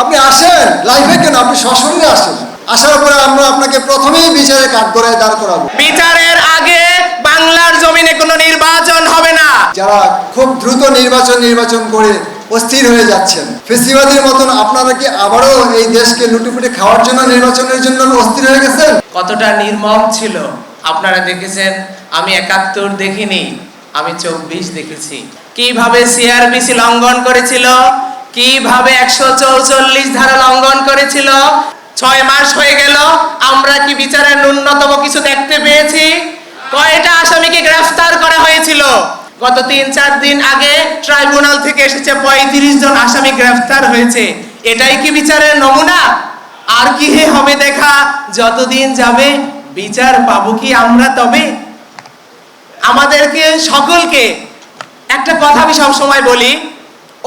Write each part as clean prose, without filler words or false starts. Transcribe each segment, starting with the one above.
আপনি আসেন লাইভে, কেন আপনি সশরীরে আসেন। আসার পরে আমরা আপনাকে প্রথমেই বিচারে কাঠগড়ায় দাঁড় করাবো। বিচারের আগে বাংলার জমিনে কোনো নির্বাচন হবে না। যারা খুব দ্রুত নির্বাচন করে অস্থির হয়ে যাচ্ছেন, ফেসিবাদের মতন আপনারা কি আবারও এই দেশকে লুটেপুটে খাওয়ার জন্য নির্বাচনের জন্য অস্থির হয়ে গেছেন? কতটা নির্মম ছিল আপনারা দেখেছেন। আমি ৭১ দেখিনি, আমি ২৪ দেখেছি। কিভাবে সিআরপিসি লঙ্ঘন করেছিল, কিভাবে ১৪৪ ধারা লঙ্ঘন করেছিল। ৬ মাস হয়ে গেল, আমরা কি বিচারের ন্যূনতম কিছু দেখতে পেয়েছি? কয়টা আসামিকে গ্রেফতার করা হয়েছিল? গত ৩-৪ দিন আগে ট্রাইব্যুনাল থেকে এসেছে ৩৫ জন আসামি গ্রেফতার হয়েছে। এটাই কি বিচারের নমুনা? আর কি হবে দেখা? যতদিন যাবে বিচার পাবো কি আমরা? তবে আমাদেরকে সকলকে একটা কথা আমি সবসময় বলি,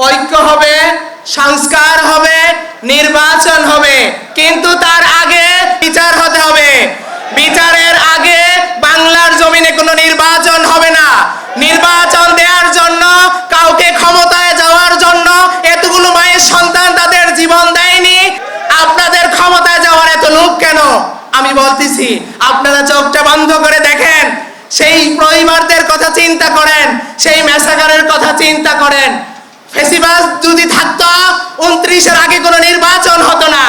ঐক্য হবে, সংস্কার হবে, নির্বাচন হবে, কিন্তু তার আগে বিচার হতে হবে। বিচারের আগে বাংলার জমিনে কোনো নির্বাচন হবে না। নির্বাচন দেওয়ার জন্য, কাউকে ক্ষমতায় যাওয়ার জন্য এতগুলো মায়ের সন্তান তাদের জীবন দেয়নি। আপনাদের ক্ষমতায় যাওয়ার এত লোভ কেন? আমি বলতেছি, আপনারা চোখটা বন্ধ করে দেখেন, সেই পরিবারদের কথা চিন্তা করেন, সেই ম্যাসাকারের কথা চিন্তা করেন। ফেসিবাদ যদি থাকতো ২৯-এর আগে কোনো নির্বাচন হতো না,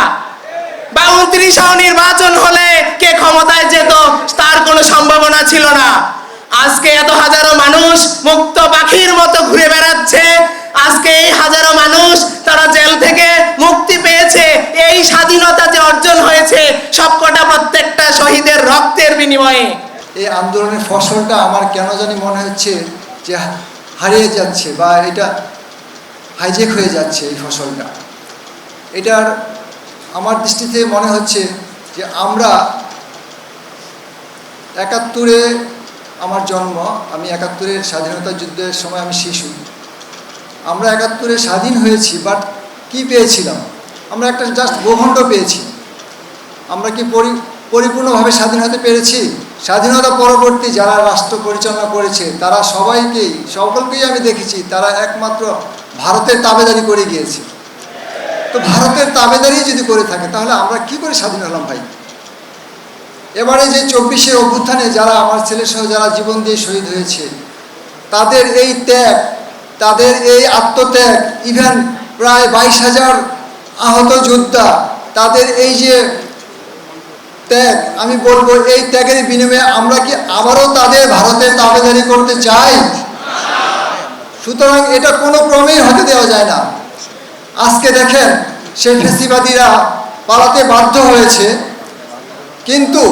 বা ২৯-এও নির্বাচন হলে কে ক্ষমতায় যেত তার কোনো সম্ভাবনা ছিল না। আজকে এত হাজারো মানুষ মুক্ত পাখির মতো ঘুরে বেড়াচ্ছে। আজকে এই হাজারো মানুষ তারা জেল থেকে মুক্তি পেয়েছে। এই স্বাধীনতা যে অর্জন হয়েছে সবকটা প্রত্যেকটা শহীদের রক্তের বিনিময়ে। এই আন্দোলনের ফসলটা আমার কেন জানি মনে হচ্ছে যে হারিয়ে যাচ্ছে, বা এটা হাইজেক হয়ে যাচ্ছে। এই ফসলটা, এটার আমার দৃষ্টিতে মনে হচ্ছে যে আমরা ৭১-এ আমার জন্ম, আমি ৭১-এর স্বাধীনতা যুদ্ধের সময় আমি শিশু। আমরা ৭১-এ স্বাধীন হয়েছি, বাট কি পেয়েছিলাম? আমরা একটা জাস্ট ভূখণ্ড পেয়েছি। আমরা কি পরিপূর্ণভাবে স্বাধীন হতে পেরেছি? স্বাধীনতা পরবর্তী যারা রাষ্ট্র পরিচালনা করেছে তারা সকলকেই আমি দেখেছি তারা একমাত্র ভারতের তাবেদারি করে গিয়েছে। তো ভারতের তাবেদারি যদি করে থাকে তাহলে আমরা কি করে স্বাধীন হলাম ভাই? এবারে যে ২৪-এর অভ্যুত্থানে যারা আমার ছেলেসহ যারা জীবন দিয়ে শহীদ হয়েছে, তাদের এই ত্যাগ, তাদের এই আত্মত্যাগ, ইভেন প্রায় ২২,০০০ আহত যোদ্ধা, তাদের এই যে ত্যাগ, আমি বলবো এই ত্যাগের বিনিময়ে আমরা কি আবারও তাদের ভারতের তাবেদারি করতে চাই? সুতরাং এটা কোনো ক্রমেই হতে দেওয়া যায় না। আজকে দেখেন, সেই ফেসিবাদীরা পালাতে বাধ্য হয়েছে, কিন্তু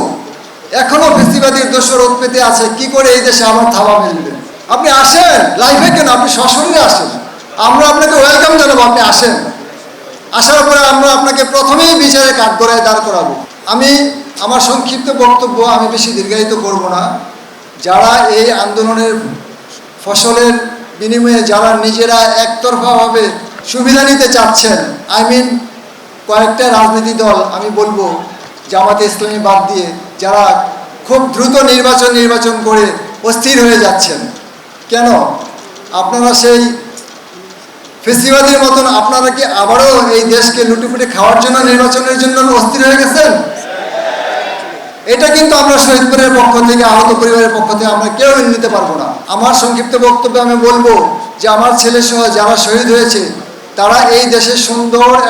এখনো ফেসিবাদীর দোষরোধ পেতে আছে। কি করে এই দেশে আবার থাবা মিলবে? আপনি আসেন লাইভে, কেন আপনি সশরীরে আসেন। আমরা আপনাকে ওয়েলকাম জানাবো, আপনি আসেন। আসার পরে আমরা আপনাকে প্রথমেই বিচারে কাঠগড়ায় দাঁড় করাবো। আমি আমার সংক্ষিপ্ত বক্তব্য আমি বেশি দীর্ঘায়িত করব না। যারা এই আন্দোলনের ফসলের বিনিময়ে যারা নিজেরা একতরফাভাবে সুবিধা নিতে চাচ্ছেন, কয়েকটা রাজনীতি দল, আমি বলবো জামাতে ইসলামী বাদ দিয়ে, যারা খুব দ্রুত নির্বাচন করে অস্থির হয়ে যাচ্ছেন, কেন? আপনারা সেই ফেসিবাদের মতন আপনারা কি আবারও এই দেশকে লুটেপুটে খাওয়ার জন্য নির্বাচনের জন্য অস্থির হয়ে গেছেন? এটা কিন্তু আমরা শহীদপুরের পক্ষ থেকে, আহত পরিবারের পক্ষ থেকে আমরা কেউ মেনে নিতে পারবো না। আমার সংক্ষিপ্ত বক্তব্যে আমি বলবো যে আমার ছেলেসহ যারা শহীদ হয়েছে তারা এই দেশের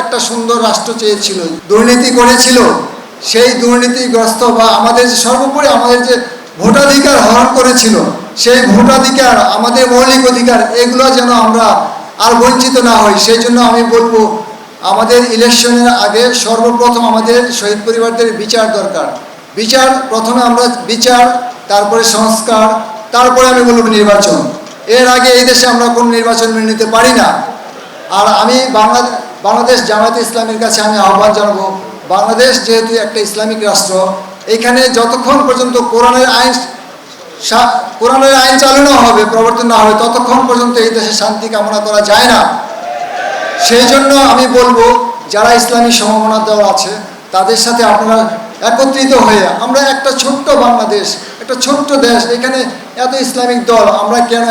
একটা সুন্দর রাষ্ট্র চেয়েছিল, দুর্নীতি করেছিল। সেই দুর্নীতিগ্রস্ত বা আমাদের যে সর্বোপরি আমাদের যে ভোটাধিকার হরণ করেছিল, সেই ভোটাধিকার, আমাদের মৌলিক অধিকার, এগুলো যেন আমরা আর বঞ্চিত না হই। সেই জন্য আমি বলবো আমাদের ইলেকশনের আগে সর্বপ্রথম আমাদের শহীদ পরিবারদের বিচার দরকার। প্রথমে আমরা বিচার, তারপরে সংস্কার, তারপরে আমি বলবো নির্বাচন। এর আগে এই দেশে আমরা কোনো নির্বাচন মেনে নিতে পারি না। আর আমি বাংলাদেশ জামায়াতে ইসলামীর কাছে আমি আহ্বান জানাবো, বাংলাদেশ যেহেতু একটা ইসলামিক রাষ্ট্র, এখানে যতক্ষণ পর্যন্ত কোরআনের আইন চালু না হবে, প্রবর্তন না হবে, ততক্ষণ পর্যন্ত এই দেশে শান্তি কামনা করা যায় না। সেই জন্য আমি বলবো যারা ইসলামী সমমনা দল আছে তাদের সাথে আপনারা একত্রিত হয়ে, আমরা একটা ছোট্ট বাংলাদেশ, একটা ছোট্ট দেশ, এখানে এত ইসলামিক দল, আমরা কেন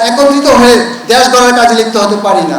একত্রিত হয়ে দেশ গড়ার কাজে লিপ্ত হতে পারি না?